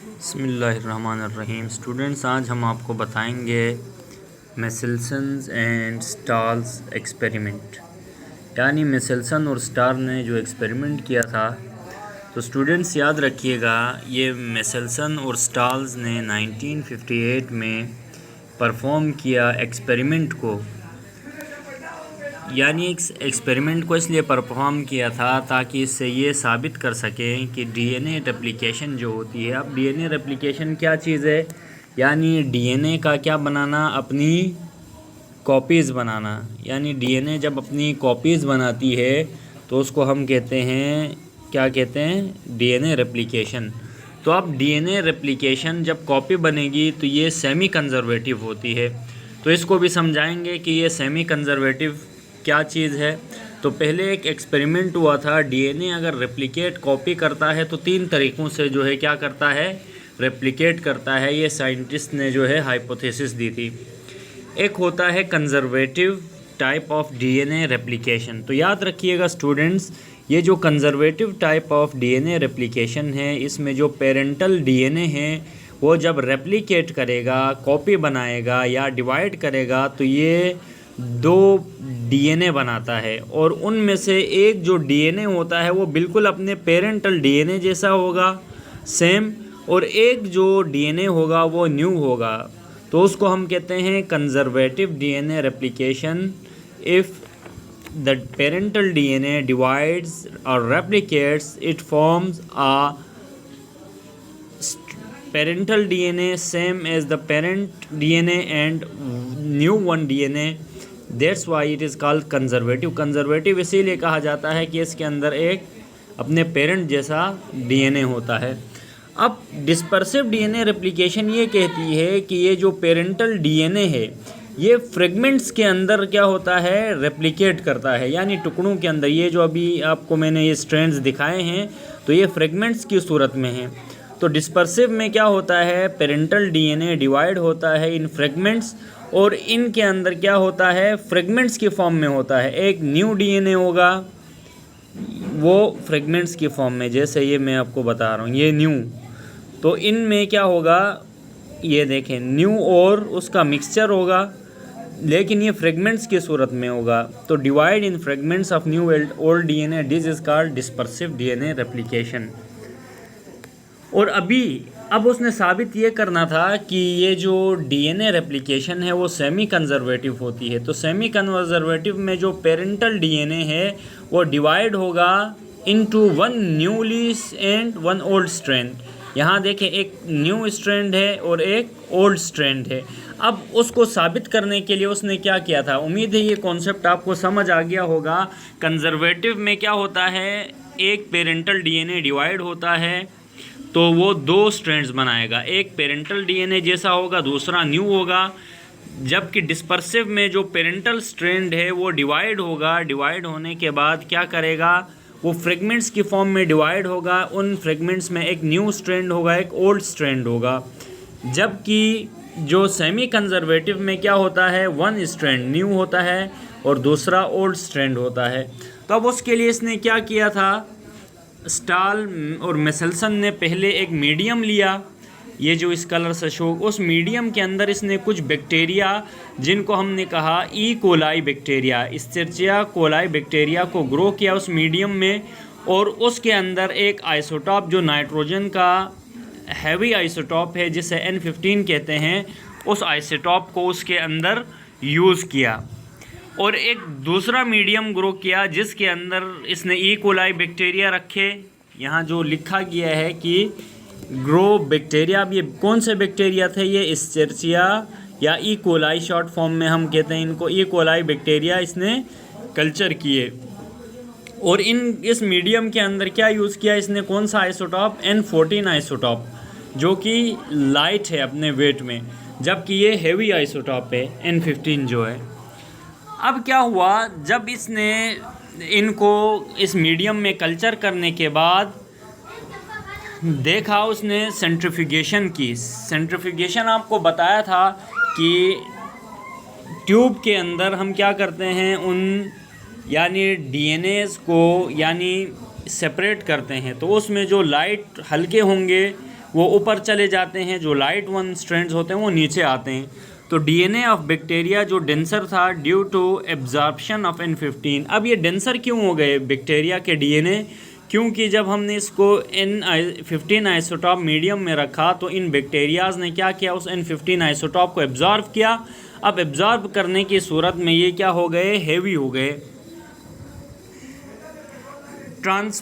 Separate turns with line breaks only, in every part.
बिस्मिल्लाहिर्रहमानिर्रहीम। स्टूडेंट्स, आज हम आपको बताएंगे मेसेल्सन एंड स्टार्स एक्सपेरिमेंट। यानी मेसेल्सन और स्टार ने जो एक्सपेरिमेंट किया था, तो स्टूडेंट्स याद रखिएगा, ये मेसेल्सन और स्टार्स ने 1958 में परफॉर्म किया एक्सपेरिमेंट को। यानी एक्सपेरिमेंट को इसलिए परफॉर्म किया था ताकि इससे ये साबित कर सकें कि डीएनए रेप्लिकेशन जो होती है। अब डीएनए रेप्लिकेशन क्या चीज़ है? यानी डीएनए का क्या बनाना, अपनी कॉपीज़ बनाना। यानी डीएनए जब अपनी कॉपीज़ बनाती है तो उसको हम कहते हैं, क्या कहते हैं? DNA replication. तो अब डीएनए रेप्लिकेशन जब कॉपी बनेगी तो ये सेमी कंजर्वेटिव होती है। तो इसको भी समझाएंगे कि ये सेमी कंजर्वेटिव क्या चीज़ है। तो पहले एक एक्सपेरिमेंट हुआ था, डीएनए अगर रेप्लिकेट कॉपी करता है तो 3 तरीक़ों से जो है क्या करता है, रेप्लिकेट करता है। ये साइंटिस्ट ने जो है हाइपोथेसिस दी थी। एक होता है conservative type of DNA replication. तो याद रखिएगा स्टूडेंट्स, ये जो conservative type of DNA replication है, इसमें जो पेरेंटल डीएनए है वो जब रेप्लिकेट करेगा, कॉपी बनाएगा या डिवाइड करेगा, तो ये 2 डीएनए बनाता है। और उनमें से एक जो डीएनए होता है वो बिल्कुल अपने पेरेंटल डीएनए जैसा होगा, सेम, और एक जो डीएनए होगा वो न्यू होगा। तो उसको हम कहते हैं conservative DNA replication. If the parental DNA divides और replicates, it forms a parental DNA same as the parent DNA and new one DNA. That's why it is called conservative. Conservative इसीलिए कहा जाता है कि इसके अंदर एक अपने पेरेंट जैसा डीएनए होता है। अब डिस्पर्सिव डीएनए रेप्लिकेशन ये कहती है कि ये जो पेरेंटल डीएनए है ये फ्रेगमेंट्स के अंदर क्या होता है, रेप्लिकेट करता है। यानी टुकड़ों के अंदर। ये जो अभी आपको मैंने ये स्ट्रैंड्स दिखाए हैं तो ये फ्रेगमेंट्स की सूरत में हैं। तो डिस्पर्सिव में क्या होता है, पेरेंटल डीएनए डिवाइड होता है इन फ्रेगमेंट्स, और इनके अंदर क्या होता है, फ्रेगमेंट्स की फॉर्म में होता है। एक न्यू डीएनए होगा वो फ्रेगमेंट्स की फॉर्म में, जैसे ये मैं आपको बता रहा हूँ, ये न्यू। तो इनमें क्या होगा, ये देखें, न्यू और उसका मिक्सचर होगा, लेकिन ये फ्रेगमेंट्स की सूरत में होगा। तो divide in fragments of new old DNA, this is called dispersive DNA replication. और अब उसने साबित ये करना था कि ये जो डीएनए रेप्लिकेशन है वो सेमी कंजर्वेटिव होती है। तो सेमी कंजर्वेटिव में जो पेरेंटल डीएनए है वो डिवाइड होगा into 1 newly and 1 old strand. यहाँ देखें, एक न्यू स्ट्रैंड है और एक ओल्ड स्ट्रैंड है। अब उसको साबित करने के लिए उसने क्या किया था, उम्मीद है ये कॉन्सेप्ट आपको समझ आ गया होगा। कंजर्वेटिव में क्या होता है, एक पेरेंटल डीएनए डिवाइड होता है तो वो 2 स्ट्रैंड्स बनाएगा, एक पेरेंटल डीएनए जैसा होगा, दूसरा न्यू होगा। जबकि डिस्पर्सिव में जो पेरेंटल स्ट्रैंड है वो डिवाइड होगा, डिवाइड होने के बाद क्या करेगा, वो फ्रेगमेंट्स की फॉर्म में डिवाइड होगा। उन फ्रेगमेंट्स में एक न्यू स्ट्रैंड होगा, एक ओल्ड स्ट्रैंड होगा। जबकि जो सेमी कंजर्वेटिव में क्या होता है, 1 स्ट्रैंड न्यू होता है और दूसरा ओल्ड स्ट्रैंड होता है। तो अब उसके लिए इसने क्या किया था, स्टाल और मेसेल्सन ने पहले एक मीडियम लिया, ये जो इस कलर से शो, उस मीडियम के अंदर इसने कुछ बैक्टीरिया, जिनको हमने कहा E coli bacteria, Escherichia coli bacteria को ग्रो किया उस मीडियम में। और उसके अंदर एक आइसोटॉप, जो नाइट्रोजन का हैवी आइसोटॉप है जिसे N15 कहते हैं, उस आइसोटॉप को उसके अंदर यूज़ किया। और एक दूसरा मीडियम ग्रो किया जिसके अंदर इसने ई कोलाई बैक्टीरिया रखे। यहाँ जो लिखा गया है कि ग्रो बैक्टीरिया, अब ये कौन से बैक्टीरिया थे, ये इस्चेरिचिया या ई कोलाई, शॉर्ट फॉर्म में हम कहते हैं इनको, ई कोलाई बैक्टीरिया इसने कल्चर किए। और इस मीडियम के अंदर क्या यूज़ किया इसने, कौन सा आइसोटॉप, N14 आइसोटॉप, जो कि लाइट है अपने वेट में, जबकि ये हेवी आइसोटॉप है N15 जो है। अब क्या हुआ, जब इसने इनको इस मीडियम में कल्चर करने के बाद देखा, उसने सेंट्रीफ्यूगेशन की। सेंट्रीफ्यूगेशन आपको बताया था कि ट्यूब के अंदर हम क्या करते हैं, उन यानी डीएनएस को यानी सेपरेट करते हैं। तो उसमें जो लाइट हल्के होंगे वो ऊपर चले जाते हैं, जो लाइट वन स्ट्रैंड्स होते हैं वो नीचे आते हैं। तो डीएनए ऑफ बैक्टीरिया जो डेंसर था due to absorption of N15। अब ये डेंसर क्यों हो गए बैक्टीरिया के डीएनए? क्योंकि जब हमने इसको N15 आइसोटॉप मीडियम में रखा तो इन बैक्टीरियाज ने क्या किया, उस N15 आइसोटॉप को एब्जॉर्ब किया। अब एब्जॉर्ब करने की सूरत में ये क्या हो गए, हेवी हो गए।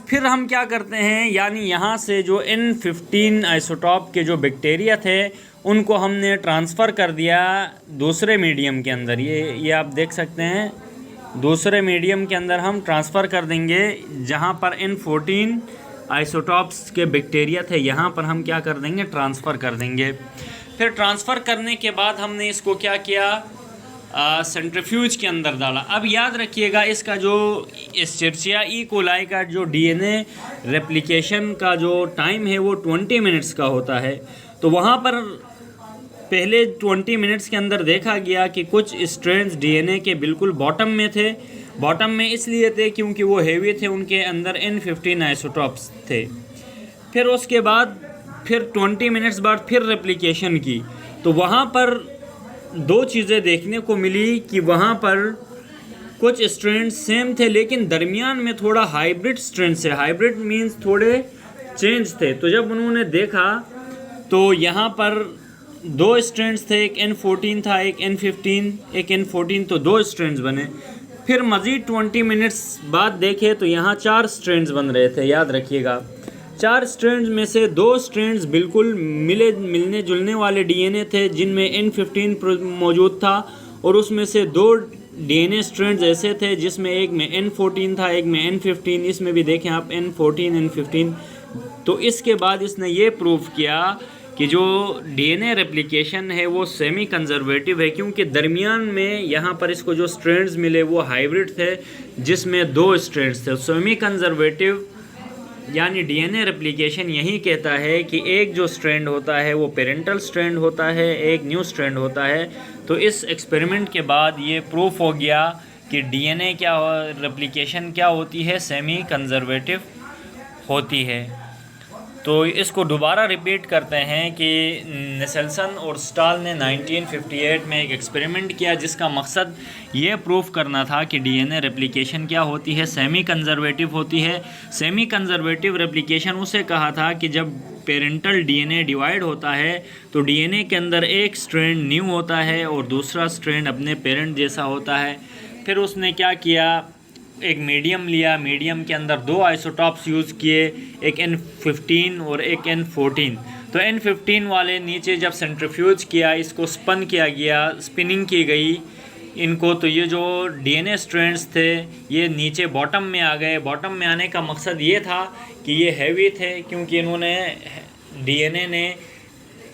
फिर हम क्या करते हैं, यानी यहाँ से जो N15 आइसोटॉप के जो बैक्टीरिया थे उनको हमने ट्रांसफ़र कर दिया दूसरे मीडियम के अंदर। ये आप देख सकते हैं, दूसरे मीडियम के अंदर हम ट्रांसफ़र कर देंगे जहाँ पर N14 आइसोटॉप्स के बैक्टीरिया थे, यहाँ पर हम क्या कर देंगे, ट्रांसफ़र कर देंगे। फिर ट्रांसफ़र करने के बाद हमने इसको क्या किया, सेंट्रीफ्यूज के अंदर डाला। अब याद रखिएगा इसका जो एस्चेरिचिया ई कोलाई का जो डीएनए रेप्लिकेशन का जो टाइम है वो 20 मिनट्स का होता है। तो वहाँ पर पहले 20 मिनट्स के अंदर देखा गया कि कुछ स्ट्रेंड्स डीएनए के बिल्कुल बॉटम में थे। बॉटम में इसलिए थे क्योंकि वो हेवी थे, उनके अंदर N15 आइसोटॉप्स थे। फिर उसके बाद फिर 20 मिनट्स बाद फिर रेप्लिकेशन की तो वहाँ पर दो चीज़ें देखने को मिली कि वहाँ पर कुछ स्ट्रेंड्स सेम थे लेकिन दरमियान में थोड़ा हाइब्रिड स्ट्रेंड्स है। हाइब्रिड मींस थोड़े चेंज थे। तो जब उन्होंने देखा तो यहाँ पर दो स्ट्रेंड्स थे, एक N14 था, एक N14, तो दो स्ट्रेंड्स बने। फिर मज़ीद 20 मिनट्स बाद देखे तो यहाँ 4 स्ट्रेंड्स बन रहे थे। याद रखिएगा 4 स्ट्रेंड्स में से 2 स्ट्रेंड्स बिल्कुल मिलने जुलने वाले डीएनए थे जिनमें N15 मौजूद था, और उसमें से 2 डीएनए स्ट्रेंड्स ऐसे थे जिसमें एक में N14 था, एक में N15। इसमें भी देखें आप N14 N15। तो इसके बाद इसने ये प्रूव किया कि जो डीएनए रेप्लिकेशन है वो सेमी कंजर्वेटिव है, क्योंकि दरमियान में यहाँ पर इसको जो स्ट्रेंड्स मिले वो हाइब्रिड थे जिसमें 2 स्ट्रेंड्स थे। सेमी कंजर्वेटिव यानी डीएनए रेप्लिकेशन यही कहता है कि एक जो स्ट्रैंड होता है वो पेरेंटल स्ट्रैंड होता है, एक न्यू स्ट्रैंड होता है। तो इस एक्सपेरिमेंट के बाद ये प्रूफ हो गया कि डीएनए क्या रेप्लिकेशन क्या होती है, सेमी कंजर्वेटिव होती है। तो इसको दोबारा रिपीट करते हैं कि नेसेल्सन और स्टाल ने 1958 में एक एक्सपेरिमेंट किया जिसका मकसद ये प्रूफ करना था कि डीएनए रेप्लिकेशन क्या होती है, सेमी कंजर्वेटिव होती है। सेमी कंजर्वेटिव रेप्लिकेशन उसे कहा था कि जब पेरेंटल डीएनए डिवाइड होता है तो डीएनए के अंदर एक स्ट्रैंड न्यू होता है और दूसरा स्ट्रैंड अपने पेरेंट जैसा होता है। फिर उसने क्या किया, एक मीडियम लिया, मीडियम के अंदर 2 आइसोटॉप्स यूज़ किए, एक N15 और एक N14। तो N15 वाले नीचे जब सेंट्रीफ्यूज किया, इसको स्पन किया गया, स्पिनिंग की गई इनको, तो ये जो डीएनए स्ट्रैंड्स थे ये नीचे बॉटम में आ गए। बॉटम में आने का मकसद ये था कि ये हैवी थे, क्योंकि इन्होंने डीएनए ने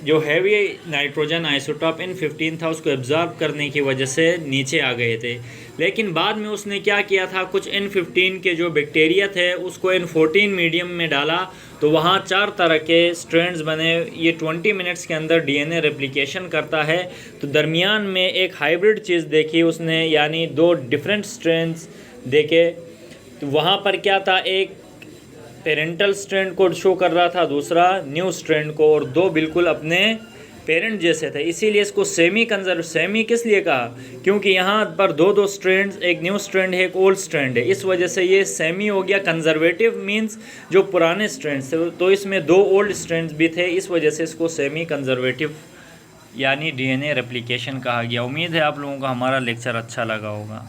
जो हैवी नाइट्रोजन आइसोटॉप N15 था उसको एब्जॉर्ब करने की वजह से नीचे आ गए थे। लेकिन बाद में उसने क्या किया था, कुछ N15 के जो बैक्टीरिया थे उसको N14 मीडियम में डाला तो वहाँ 4 तरह के स्ट्रैंड्स बने। ये 20 मिनट्स के अंदर डीएनए रेप्लिकेशन करता है। तो दरमियान में एक हाइब्रिड चीज़ देखी उसने, यानी 2 डिफरेंट स्ट्रैंड्स देखे। तो वहाँ पर क्या था, एक पेरेंटल स्ट्रैंड को शो कर रहा था, दूसरा न्यू स्ट्रैंड को, और 2 बिल्कुल अपने पेरेंट जैसे थे। इसीलिए इसको सेमी किस लिए कहा, क्योंकि यहाँ पर 2 स्ट्रैंड्स, एक न्यू स्ट्रैंड है, एक ओल्ड स्ट्रैंड है, इस वजह से ये सेमी हो गया। कंजर्वेटिव मींस जो पुराने स्ट्रैंड्स थे, तो इसमें 2 ओल्ड स्ट्रैंड्स भी थे, इस वजह से इसको सेमी कंजर्वेटिव यानी डीएनए रेप्लिकेशन कहा गया। उम्मीद है आप लोगों को हमारा लेक्चर अच्छा लगा होगा।